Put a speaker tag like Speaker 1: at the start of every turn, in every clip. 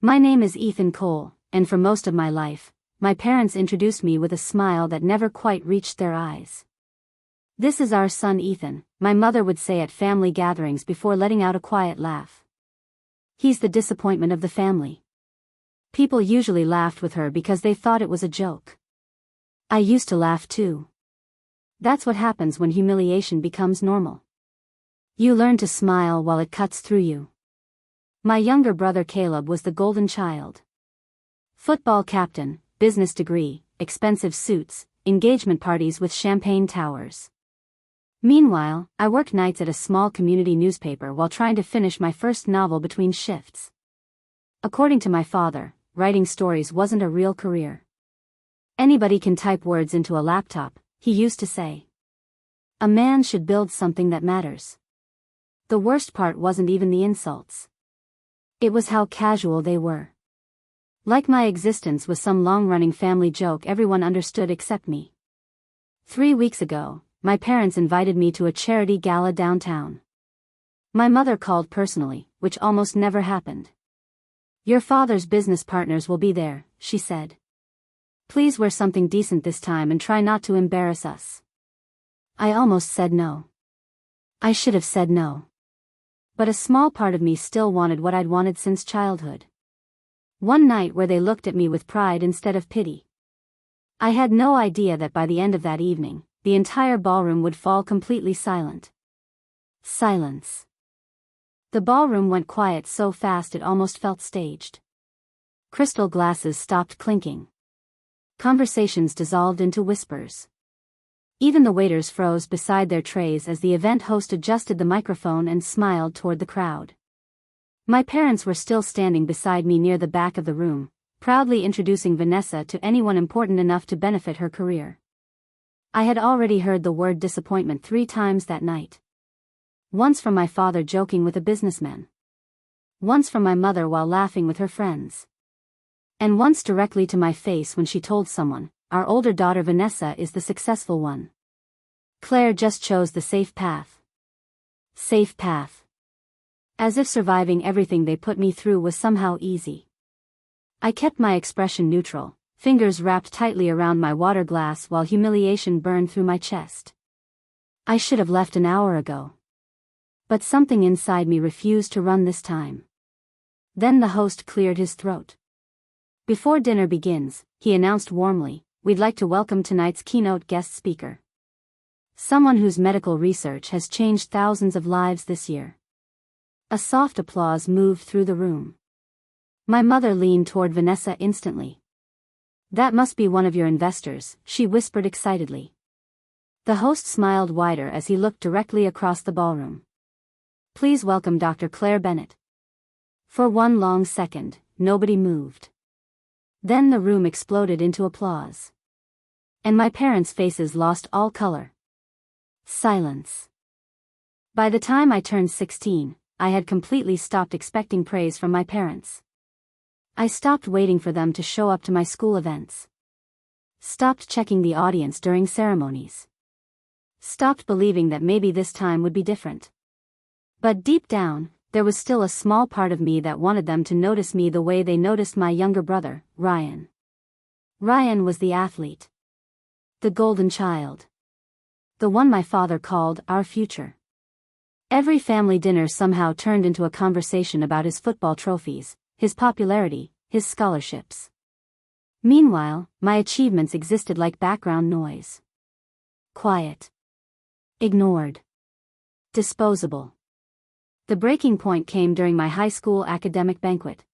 Speaker 1: My name is Ethan Cole, and for most of my life, my parents introduced me with a smile that never quite reached their eyes. "This is our son Ethan," my mother would say at family gatherings before letting out a quiet laugh. "He's the disappointment of the family." People usually laughed with her because they thought it was a joke. I used to laugh too. That's what happens when humiliation becomes normal. You learn to smile while it cuts through you. My younger brother Caleb was the golden child. Football captain, business degree, expensive suits, engagement parties with champagne towers. Meanwhile, I worked nights at a small community newspaper while trying to finish my first novel between shifts. According to my father, writing stories wasn't a real career. "Anybody can type words into a laptop," he used to say. "A man should build something that matters." The worst part wasn't even the insults. It was how casual they were. Like my existence was some long-running family joke everyone understood except me. 3 weeks ago, my parents invited me to a charity gala downtown. My mother called personally, which almost never happened. "Your father's business partners will be there," she said. "Please wear something decent this time and try not to embarrass us." I almost said no. I should have said no. But a small part of me still wanted what I'd wanted since childhood. One night where they looked at me with pride instead of pity. I had no idea that by the end of that evening, the entire ballroom would fall completely silent. Silence. The ballroom went quiet so fast it almost felt staged. Crystal glasses stopped clinking. Conversations dissolved into whispers. Even the waiters froze beside their trays as the event host adjusted the microphone and smiled toward the crowd. My parents were still standing beside me near the back of the room, proudly introducing Vanessa to anyone important enough to benefit her career. I had already heard the word disappointment 3 times that night. Once from my father joking with a businessman. Once from my mother while laughing with her friends. And once directly to my face when she told someone, "Our older daughter Vanessa is the successful one. Claire just chose the safe path." Safe path. As if surviving everything they put me through was somehow easy. I kept my expression neutral, fingers wrapped tightly around my water glass while humiliation burned through my chest. I should have left an hour ago. But something inside me refused to run this time. Then the host cleared his throat. "Before dinner begins," he announced warmly, "we'd like to welcome tonight's keynote guest speaker. Someone whose medical research has changed thousands of lives this year." A soft applause moved through the room. My mother leaned toward Vanessa instantly. "That must be one of your investors," she whispered excitedly. The host smiled wider as he looked directly across the ballroom. "Please welcome Dr. Claire Bennett." For one long second, nobody moved. Then the room exploded into applause. And my parents' faces lost all color. Silence. By the time I turned 16, I had completely stopped expecting praise from my parents. I stopped waiting for them to show up to my school events. Stopped checking the audience during ceremonies. Stopped believing that maybe this time would be different. But deep down, there was still a small part of me that wanted them to notice me the way they noticed my younger brother, Ryan. Ryan was the athlete. The golden child. The one my father called our future. Every family dinner somehow turned into a conversation about his football trophies, his popularity, his scholarships. Meanwhile, my achievements existed like background noise. Quiet. Ignored. Disposable. The breaking point came during my high school academic banquet.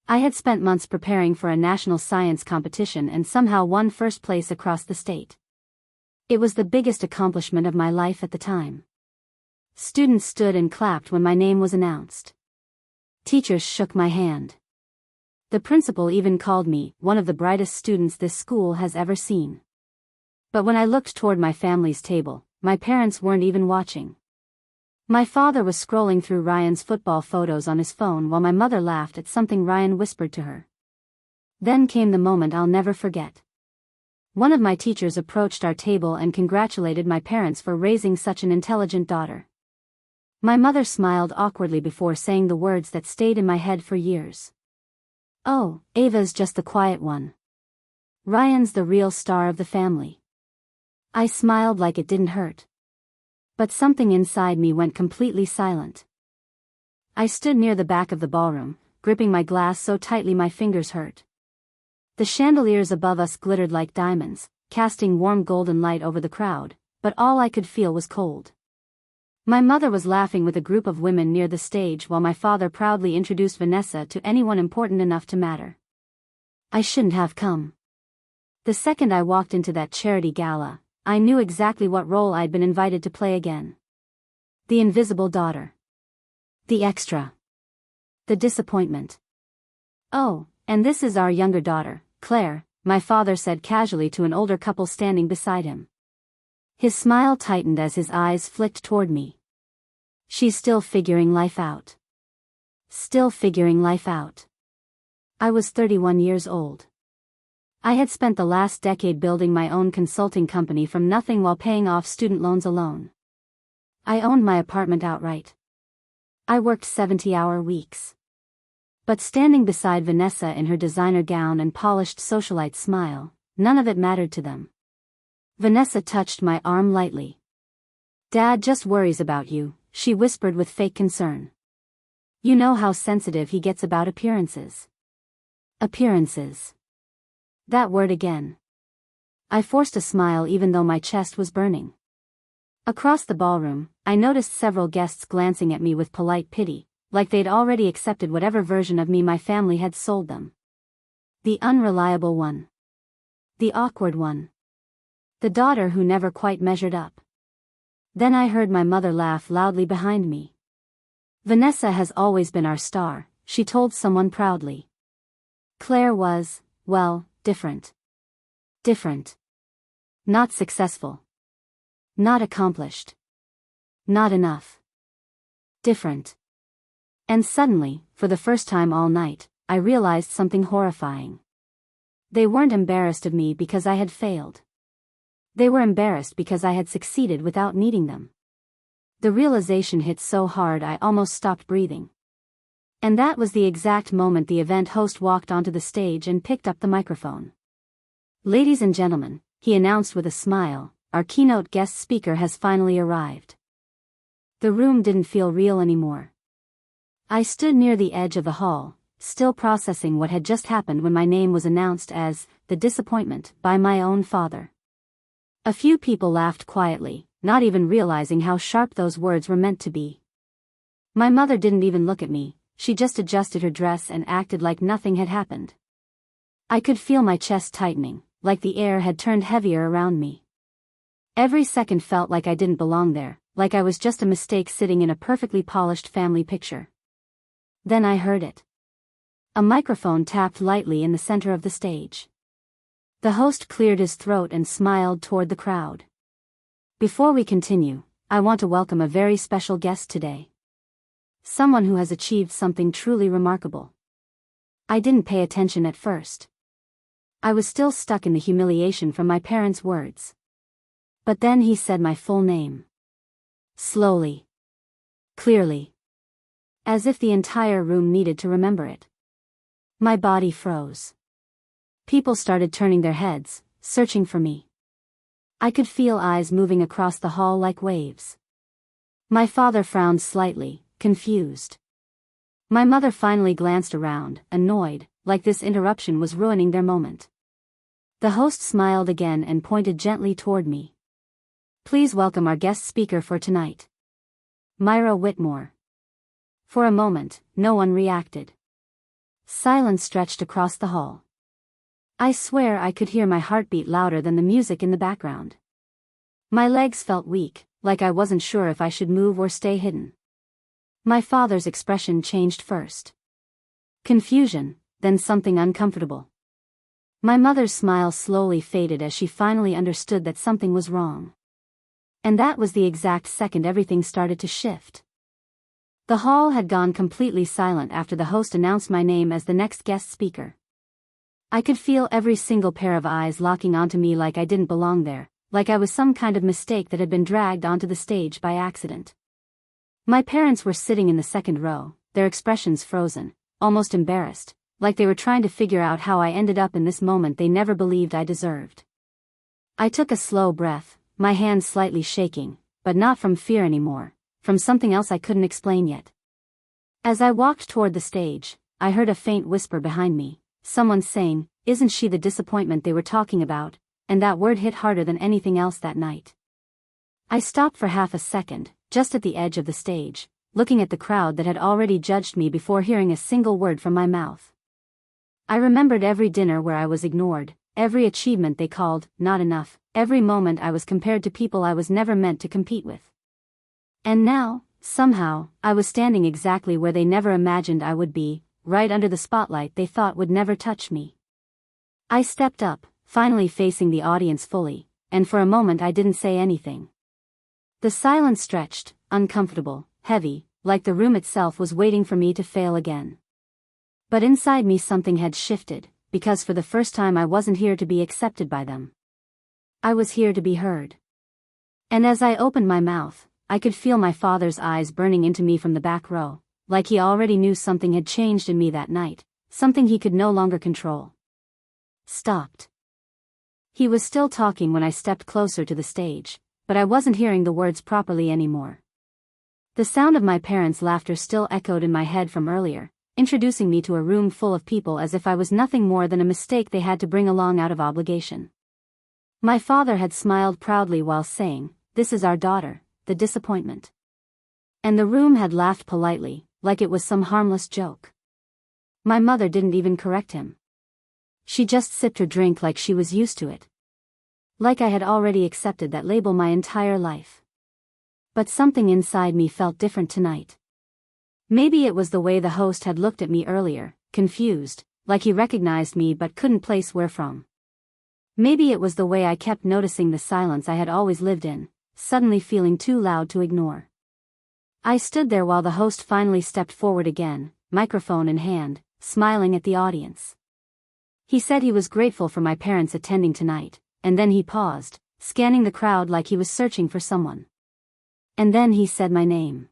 Speaker 1: I had spent months preparing for a national science competition and somehow won first place across the state. It was the biggest accomplishment of my life at the time. Students stood and clapped when my name was announced. Teachers shook my hand. The principal even called me one of the brightest students this school has ever seen. But when I looked toward my family's table, my parents weren't even watching. My father was scrolling through Ryan's football photos on his phone while my mother laughed at something Ryan whispered to her. Then came the moment I'll never forget. One of my teachers approached our table and congratulated my parents for raising such an intelligent daughter. My mother smiled awkwardly before saying the words that stayed in my head for years. Oh, Ava's just the quiet one. Ryan's the real star of the family. I smiled like it didn't hurt. But something inside me went completely silent. I stood near the back of the ballroom, gripping my glass so tightly my fingers hurt. The chandeliers above us glittered like diamonds, casting warm golden light over the crowd, but all I could feel was cold. My mother was laughing with a group of women near the stage while my father proudly introduced Vanessa to anyone important enough to matter. I shouldn't have come. The second I walked into that charity gala, I knew exactly what role I'd been invited to play again. The invisible daughter. The extra. The disappointment. Oh, and this is our younger daughter, Claire, my father said casually to an older couple standing beside him. His smile tightened as his eyes flicked toward me. She's still figuring life out. Still figuring life out. I was 31 years old. I had spent the last decade building my own consulting company from nothing while paying off student loans alone. I owned my apartment outright. I worked 70-hour weeks. But standing beside Vanessa in her designer gown and polished socialite smile, none of it mattered to them. Vanessa touched my arm lightly. "Dad just worries about you," she whispered with fake concern. "You know how sensitive he gets about appearances." Appearances. That word again. I forced a smile even though my chest was burning. Across the ballroom, I noticed several guests glancing at me with polite pity, like they'd already accepted whatever version of me my family had sold them. The unreliable one. The awkward one. The daughter who never quite measured up. Then I heard my mother laugh loudly behind me. "Vanessa has always been our star," she told someone proudly. Claire was, well, different. Different. Not successful. Not accomplished. Not enough. Different. And suddenly, for the first time all night, I realized something horrifying. They weren't embarrassed of me because I had failed. They were embarrassed because I had succeeded without needing them. The realization hit so hard I almost stopped breathing. And that was the exact moment the event host walked onto the stage and picked up the microphone. "Ladies and gentlemen," he announced with a smile, "our keynote guest speaker has finally arrived." The room didn't feel real anymore. I stood near the edge of the hall, still processing what had just happened when my name was announced as the disappointment by my own father. A few people laughed quietly, not even realizing how sharp those words were meant to be. My mother didn't even look at me. She just adjusted her dress and acted like nothing had happened. I could feel my chest tightening, like the air had turned heavier around me. Every second felt like I didn't belong there, like I was just a mistake sitting in a perfectly polished family picture. Then I heard it. A microphone tapped lightly in the center of the stage. The host cleared his throat and smiled toward the crowd. "Before we continue, I want to welcome a very special guest today. Someone who has achieved something truly remarkable." I didn't pay attention at first. I was still stuck in the humiliation from my parents' words. But then he said my full name. Slowly. Clearly. As if the entire room needed to remember it. My body froze. People started turning their heads, searching for me. I could feel eyes moving across the hall like waves. My father frowned slightly, confused. My mother finally glanced around, annoyed, like this interruption was ruining their moment. The host smiled again and pointed gently toward me. "Please welcome our guest speaker for tonight, Myra Whitmore." For a moment, no one reacted. Silence stretched across the hall. I swear I could hear my heartbeat louder than the music in the background. My legs felt weak, like I wasn't sure if I should move or stay hidden. My father's expression changed first. Confusion, then something uncomfortable. My mother's smile slowly faded as she finally understood that something was wrong. And that was the exact second everything started to shift. The hall had gone completely silent after the host announced my name as the next guest speaker. I could feel every single pair of eyes locking onto me like I didn't belong there, like I was some kind of mistake that had been dragged onto the stage by accident. My parents were sitting in the second row, their expressions frozen, almost embarrassed, like they were trying to figure out how I ended up in this moment they never believed I deserved. I took a slow breath, my hands slightly shaking, but not from fear anymore, from something else I couldn't explain yet. As I walked toward the stage, I heard a faint whisper behind me, someone saying, "Isn't she the disappointment they were talking about?" And that word hit harder than anything else that night. I stopped for half a second, just at the edge of the stage, looking at the crowd that had already judged me before hearing a single word from my mouth. I remembered every dinner where I was ignored, every achievement they called not enough, every moment I was compared to people I was never meant to compete with. And now, somehow, I was standing exactly where they never imagined I would be, right under the spotlight they thought would never touch me. I stepped up, finally facing the audience fully, and for a moment I didn't say anything. The silence stretched, uncomfortable, heavy, like the room itself was waiting for me to fail again. But inside me something had shifted, because for the first time I wasn't here to be accepted by them. I was here to be heard. And as I opened my mouth, I could feel my father's eyes burning into me from the back row, like he already knew something had changed in me that night, something he could no longer control. Stopped. He was still talking when I stepped closer to the stage, but I wasn't hearing the words properly anymore. The sound of my parents' laughter still echoed in my head from earlier, introducing me to a room full of people as if I was nothing more than a mistake they had to bring along out of obligation. My father had smiled proudly while saying, "This is our daughter, the disappointment." And the room had laughed politely, like it was some harmless joke. My mother didn't even correct him. She just sipped her drink like she was used to it. Like I had already accepted that label my entire life. But something inside me felt different tonight. Maybe it was the way the host had looked at me earlier, confused, like he recognized me but couldn't place where from. Maybe it was the way I kept noticing the silence I had always lived in, suddenly feeling too loud to ignore. I stood there while the host finally stepped forward again, microphone in hand, smiling at the audience. He said he was grateful for my parents attending tonight, and then he paused, scanning the crowd like he was searching for someone. And then he said my name.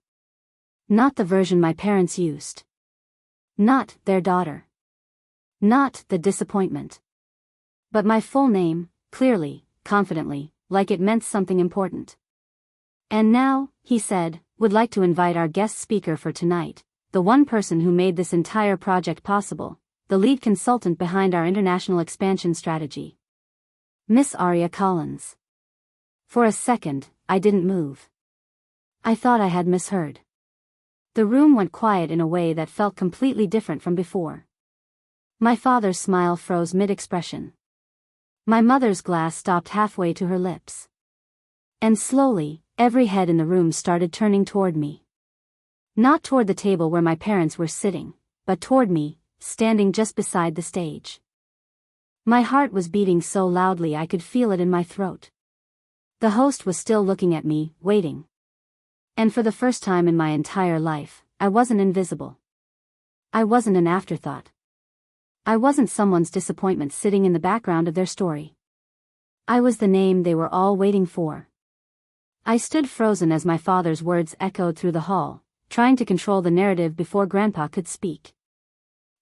Speaker 1: Not the version my parents used. Not their daughter. Not the disappointment. But my full name, clearly, confidently, like it meant something important. And now, he said, would like to invite our guest speaker for tonight, the one person who made this entire project possible, the lead consultant behind our international expansion strategy. Miss Aria Collins. For a second, I didn't move. I thought I had misheard. The room went quiet in a way that felt completely different from before. My father's smile froze mid-expression. My mother's glass stopped halfway to her lips. And slowly, every head in the room started turning toward me. Not toward the table where my parents were sitting, but toward me, standing just beside the stage. My heart was beating so loudly I could feel it in my throat. The host was still looking at me, waiting. And for the first time in my entire life, I wasn't invisible. I wasn't an afterthought. I wasn't someone's disappointment sitting in the background of their story. I was the name they were all waiting for. I stood frozen as my father's words echoed through the hall, trying to control the narrative before Grandpa could speak.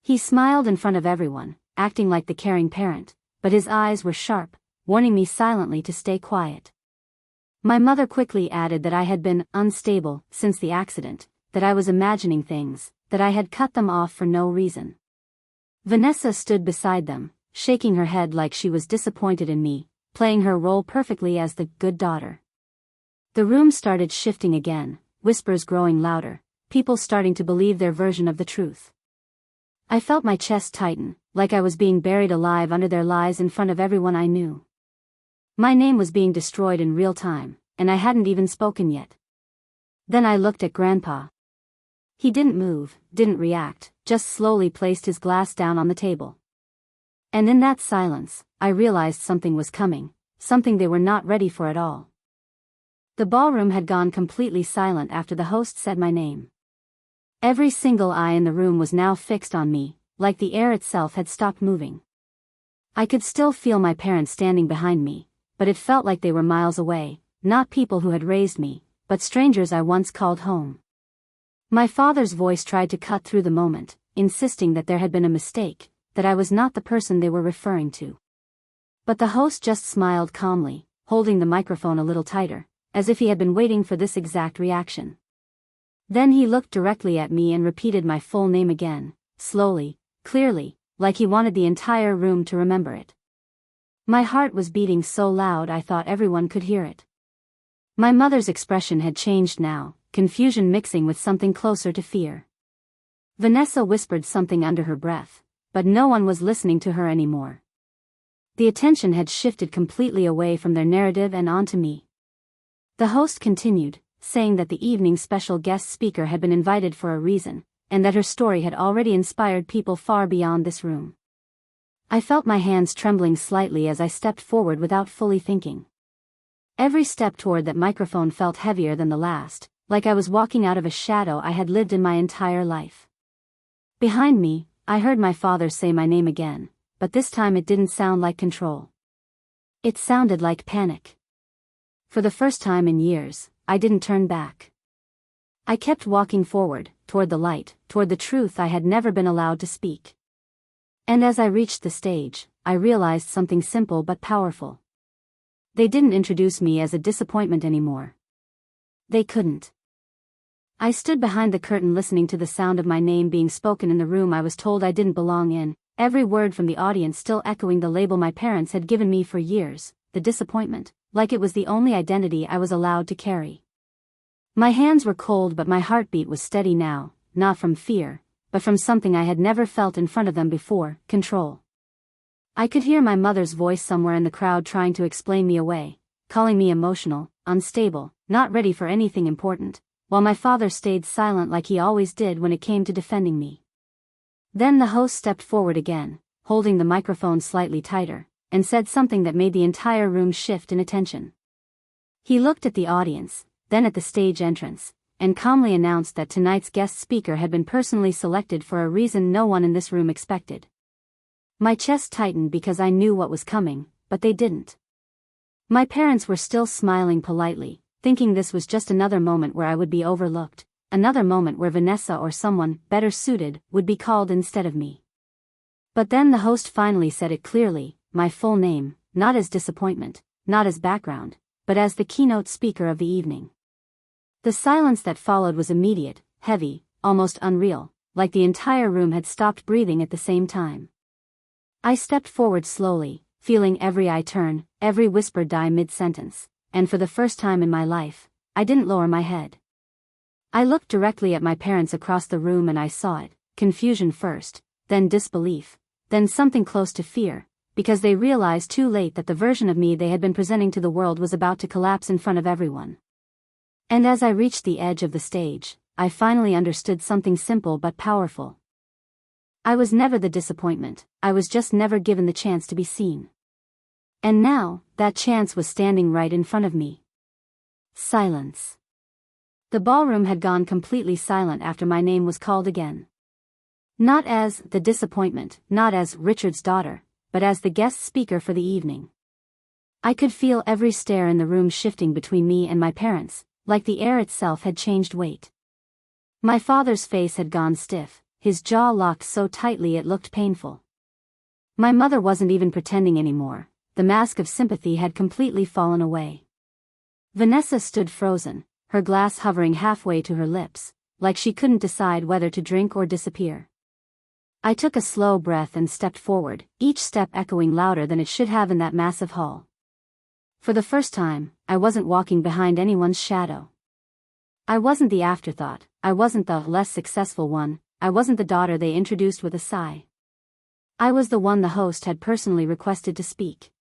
Speaker 1: He smiled in front of everyone, acting like the caring parent, but his eyes were sharp, warning me silently to stay quiet. My mother quickly added that I had been unstable since the accident, that I was imagining things, that I had cut them off for no reason. Vanessa stood beside them, shaking her head like she was disappointed in me, playing her role perfectly as the good daughter. The room started shifting again, whispers growing louder, people starting to believe their version of the truth. I felt my chest tighten, like I was being buried alive under their lies in front of everyone I knew. My name was being destroyed in real time, and I hadn't even spoken yet. Then I looked at Grandpa. He didn't move, didn't react, just slowly placed his glass down on the table. And in that silence, I realized something was coming, something they were not ready for at all. The ballroom had gone completely silent after the host said my name. Every single eye in the room was now fixed on me, like the air itself had stopped moving. I could still feel my parents standing behind me, but it felt like they were miles away, not people who had raised me, but strangers I once called home. My father's voice tried to cut through the moment, insisting that there had been a mistake, that I was not the person they were referring to. But the host just smiled calmly, holding the microphone a little tighter, as if he had been waiting for this exact reaction. Then he looked directly at me and repeated my full name again, slowly, clearly, like he wanted the entire room to remember it. My heart was beating so loud I thought everyone could hear it. My mother's expression had changed now, confusion mixing with something closer to fear. Vanessa whispered something under her breath, but no one was listening to her anymore. The attention had shifted completely away from their narrative and onto me. The host continued, saying that the evening's special guest speaker had been invited for a reason, and that her story had already inspired people far beyond this room. I felt my hands trembling slightly as I stepped forward without fully thinking. Every step toward that microphone felt heavier than the last, like I was walking out of a shadow I had lived in my entire life. Behind me, I heard my father say my name again, but this time it didn't sound like control. It sounded like panic. For the first time in years, I didn't turn back. I kept walking forward, toward the light, toward the truth I had never been allowed to speak. And as I reached the stage, I realized something simple but powerful. They didn't introduce me as a disappointment anymore. They couldn't. I stood behind the curtain listening to the sound of my name being spoken in the room I was told I didn't belong in, every word from the audience still echoing the label my parents had given me for years, the disappointment, like it was the only identity I was allowed to carry. My hands were cold but my heartbeat was steady now, not from fear, but from something I had never felt in front of them before, control. I could hear my mother's voice somewhere in the crowd trying to explain me away, calling me emotional, unstable, not ready for anything important, while my father stayed silent like he always did when it came to defending me. Then the host stepped forward again, holding the microphone slightly tighter, and said something that made the entire room shift in attention. He looked at the audience, then at the stage entrance, and calmly announced that tonight's guest speaker had been personally selected for a reason no one in this room expected. My chest tightened because I knew what was coming, but they didn't. My parents were still smiling politely, thinking this was just another moment where I would be overlooked, another moment where Vanessa or someone better suited would be called instead of me. But then the host finally said it clearly, my full name, not as disappointment, not as background, but as the keynote speaker of the evening. The silence that followed was immediate, heavy, almost unreal, like the entire room had stopped breathing at the same time. I stepped forward slowly, feeling every eye turn, every whisper die mid-sentence, and for the first time in my life, I didn't lower my head. I looked directly at my parents across the room and I saw it, confusion first, then disbelief, then something close to fear, because they realized too late that the version of me they had been presenting to the world was about to collapse in front of everyone. And as I reached the edge of the stage, I finally understood something simple but powerful. I was never the disappointment, I was just never given the chance to be seen. And now, that chance was standing right in front of me. Silence. The ballroom had gone completely silent after my name was called again. Not as the disappointment, not as Richard's daughter, but as the guest speaker for the evening. I could feel every stare in the room shifting between me and my parents, like the air itself had changed weight. My father's face had gone stiff, his jaw locked so tightly it looked painful. My mother wasn't even pretending anymore, the mask of sympathy had completely fallen away. Vanessa stood frozen, her glass hovering halfway to her lips, like she couldn't decide whether to drink or disappear. I took a slow breath and stepped forward, each step echoing louder than it should have in that massive hall. For the first time, I wasn't walking behind anyone's shadow. I wasn't the afterthought, I wasn't the less successful one, I wasn't the daughter they introduced with a sigh. I was the one the host had personally requested to speak.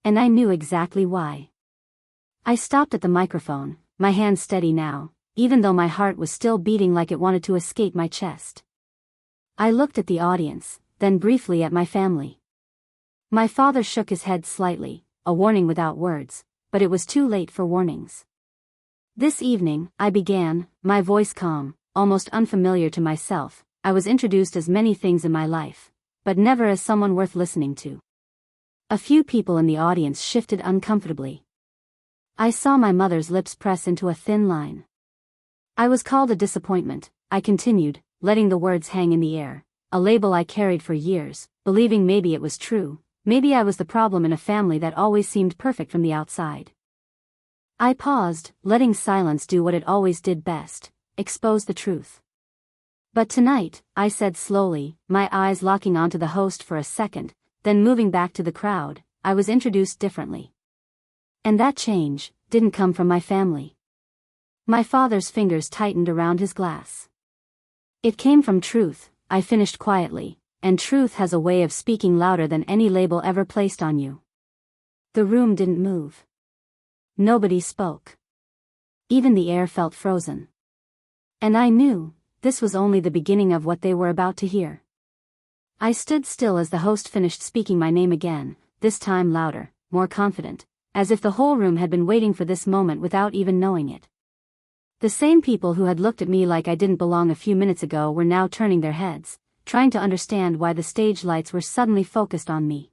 Speaker 1: And I knew exactly why. I stopped at the microphone, my hand steady now, even though my heart was still beating like it wanted to escape my chest. I looked at the audience, then briefly at my family. My father shook his head slightly, a warning without words, but it was too late for warnings. This evening, I began, my voice calm, almost unfamiliar to myself. I was introduced as many things in my life, but never as someone worth listening to. A few people in the audience shifted uncomfortably. I saw my mother's lips press into a thin line. I was called a disappointment, I continued, letting the words hang in the air, a label I carried for years, believing maybe it was true, maybe I was the problem in a family that always seemed perfect from the outside. I paused, letting silence do what it always did best, expose the truth. But tonight, I said slowly, my eyes locking onto the host for a second, then moving back to the crowd, I was introduced differently. And that change didn't come from my family. My father's fingers tightened around his glass. It came from truth, I finished quietly, and truth has a way of speaking louder than any label ever placed on you. The room didn't move. Nobody spoke. Even the air felt frozen. And I knew this was only the beginning of what they were about to hear. I stood still as the host finished speaking my name again, this time louder, more confident, as if the whole room had been waiting for this moment without even knowing it. The same people who had looked at me like I didn't belong a few minutes ago were now turning their heads, trying to understand why the stage lights were suddenly focused on me.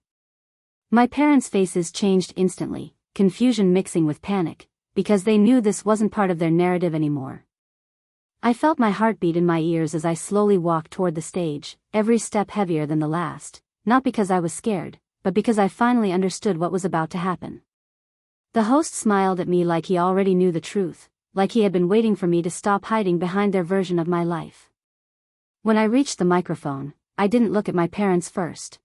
Speaker 1: My parents' faces changed instantly, confusion mixing with panic, because they knew this wasn't part of their narrative anymore. I felt my heartbeat in my ears as I slowly walked toward the stage, every step heavier than the last, not because I was scared, but because I finally understood what was about to happen. The host smiled at me like he already knew the truth, like he had been waiting for me to stop hiding behind their version of my life. When I reached the microphone, I didn't look at my parents first.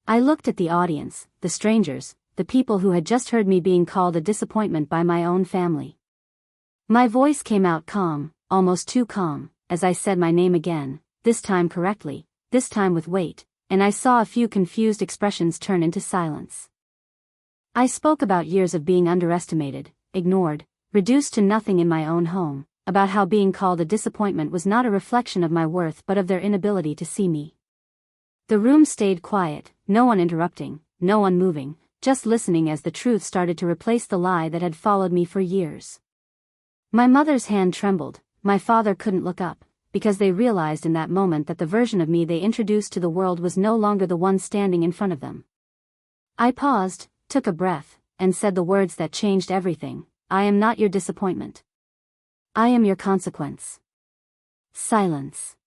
Speaker 1: I looked at the audience, the strangers, the people who had just heard me being called a disappointment by my own family. My voice came out calm, almost too calm, as I said my name again, this time correctly, this time with weight, and I saw a few confused expressions turn into silence. I spoke about years of being underestimated, ignored, reduced to nothing in my own home, about how being called a disappointment was not a reflection of my worth but of their inability to see me. The room stayed quiet, no one interrupting, no one moving, just listening as the truth started to replace the lie that had followed me for years. My mother's hand trembled. My father couldn't look up, because they realized in that moment that the version of me they introduced to the world was no longer the one standing in front of them. I paused, took a breath, and said the words that changed everything. I am not your disappointment. I am your consequence. Silence.